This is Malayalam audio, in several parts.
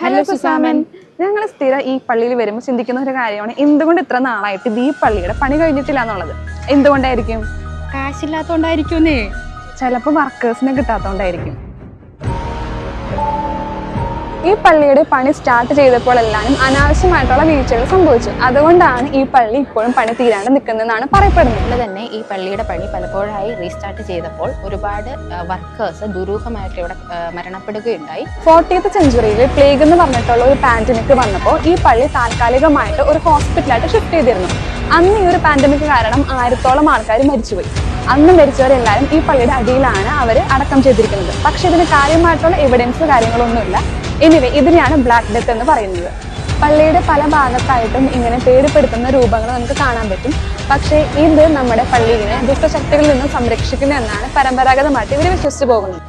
ഹലോ സുസാമൻ. ഞങ്ങൾ സ്ഥിരം ഈ പള്ളിയിൽ വരുമ്പോൾ ചിന്തിക്കുന്ന ഒരു കാര്യമാണ് എന്തുകൊണ്ട് ഇത്ര നാളായിട്ട് ഇത് ഈ പള്ളിയുടെ പണി കഴിഞ്ഞിട്ടില്ല എന്നുള്ളത്. എന്തുകൊണ്ടായിരിക്കും? കാശില്ലാത്തോണ്ടായിരിക്കുന്നേ. ചിലപ്പോൾ വർക്കേഴ്സിനെ കിട്ടാത്തോണ്ടായിരിക്കും. ഈ പള്ളിയുടെ പണി സ്റ്റാർട്ട് ചെയ്തപ്പോൾ എല്ലാവരും അനാവശ്യമായിട്ടുള്ള വീഴ്ചകൾ സംഭവിച്ചു. അതുകൊണ്ടാണ് ഈ പള്ളി ഇപ്പോഴും പണി തീരാണ്ട് നിൽക്കുന്നതെന്നാണ് പറയപ്പെടുന്നത്. അതുപോലെ തന്നെ ഈ പള്ളിയുടെ പണി പലപ്പോഴായി റീസ്റ്റാർട്ട് ചെയ്തപ്പോൾ ഒരുപാട് വർക്കേഴ്സ് ദുരൂഹമായിട്ട് ഇവിടെ മരണപ്പെടുകയുണ്ടായി. 40th സെഞ്ചുറിയിൽ പ്ലേഗ് എന്ന് പറഞ്ഞിട്ടുള്ള ഒരു പാൻഡമിക് വന്നപ്പോൾ ഈ പള്ളി താൽക്കാലികമായിട്ട് ഒരു ഹോസ്പിറ്റലായിട്ട് ഷിഫ്റ്റ് ചെയ്തിരുന്നു. അന്ന് ഈ ഒരു പാൻഡമിക് കാരണം 1000-ഓളം ആൾക്കാർ മരിച്ചുപോയി. അന്ന് മരിച്ചവരെല്ലാവരും ഈ പള്ളിയുടെ അടിയിലാണ് അവർ അടക്കം ചെയ്തിരിക്കുന്നത്. പക്ഷെ ഇതിന് കാര്യമായിട്ടുള്ള എവിഡൻസ് കാര്യങ്ങളൊന്നുമില്ല. എനിവേ, ഇതിനെയാണ് ബ്ലാക്ക് ഡെത്ത് എന്ന് പറയുന്നത്. പള്ളിയുടെ പല ഭാഗത്തായിട്ടും ഇങ്ങനെ പേടിപ്പെടുത്തുന്ന രൂപങ്ങൾ നമുക്ക് കാണാൻ പറ്റും. പക്ഷേ ഇത് നമ്മുടെ പള്ളിയെ ദുഷ്ടശക്തികളിൽ നിന്ന് സംരക്ഷിക്കുന്നു എന്നാണ് പരമ്പരാഗതമായിട്ട് ഇവർ വിശ്വസിച്ചു പോകുന്നത്.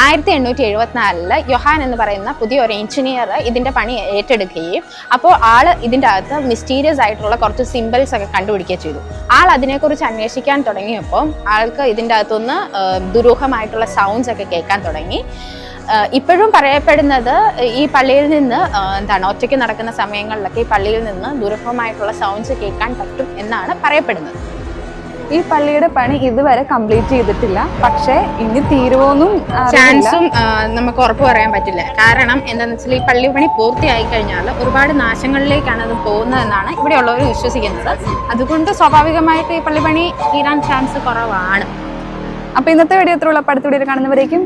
1874 യൊഹാൻ എന്ന് പറയുന്ന പുതിയ ഒരു എഞ്ചിനീയർ ഇതിന്റെ പണി ഏറ്റെടുക്കുകയും അപ്പോൾ ആള് ഇതിൻ്റെ അകത്ത് മിസ്റ്റീരിയസ് ആയിട്ടുള്ള കുറച്ച് സിമ്പിൾസ് ഒക്കെ കണ്ടുപിടിക്കുകയും ചെയ്തു. ആൾ അതിനെക്കുറിച്ച് അന്വേഷിക്കാൻ തുടങ്ങിയപ്പോൾ ആൾക്ക് ഇതിൻ്റെ അകത്തുനിന്ന് ദുരൂഹമായിട്ടുള്ള സൗണ്ട്സ് ഒക്കെ കേൾക്കാൻ തുടങ്ങി. ഇപ്പോഴും പറയപ്പെടുന്നത് ഈ പള്ളിയിൽ നിന്ന് ഒറ്റയ്ക്ക് നടക്കുന്ന സമയങ്ങളിലൊക്കെ ഈ പള്ളിയിൽ നിന്ന് ദുരൂഹമായിട്ടുള്ള സൗണ്ട്സ് കേൾക്കാൻ പറ്റും എന്നാണ് പറയപ്പെടുന്നത്. ഈ പള്ളിയുടെ പണി ഇതുവരെ കംപ്ലീറ്റ് ചെയ്തിട്ടില്ല. പക്ഷേ ഇനി തീരുവോന്നും ചാൻസും നമുക്ക് ഉറപ്പ് പറയാൻ പറ്റില്ല. കാരണം എന്താണെന്ന് വെച്ചാൽ ഈ പള്ളി പണി പൂർത്തിയായി കഴിഞ്ഞാൽ ഒരുപാട് നാശങ്ങളിലേക്കാണ് അത് പോകുന്നതെന്നാണ് ഇവിടെയുള്ളവർ വിശ്വസിക്കുന്നത്. അതുകൊണ്ട് സ്വാഭാവികമായിട്ട് ഈ പള്ളി പണി തീരാൻ ചാൻസ് കുറവാണ്. അപ്പൊ ഇന്നത്തെ വീഡിയോ എത്രയുള്ള അടുത്ത വീഡിയോ കാണുന്നവരേക്കും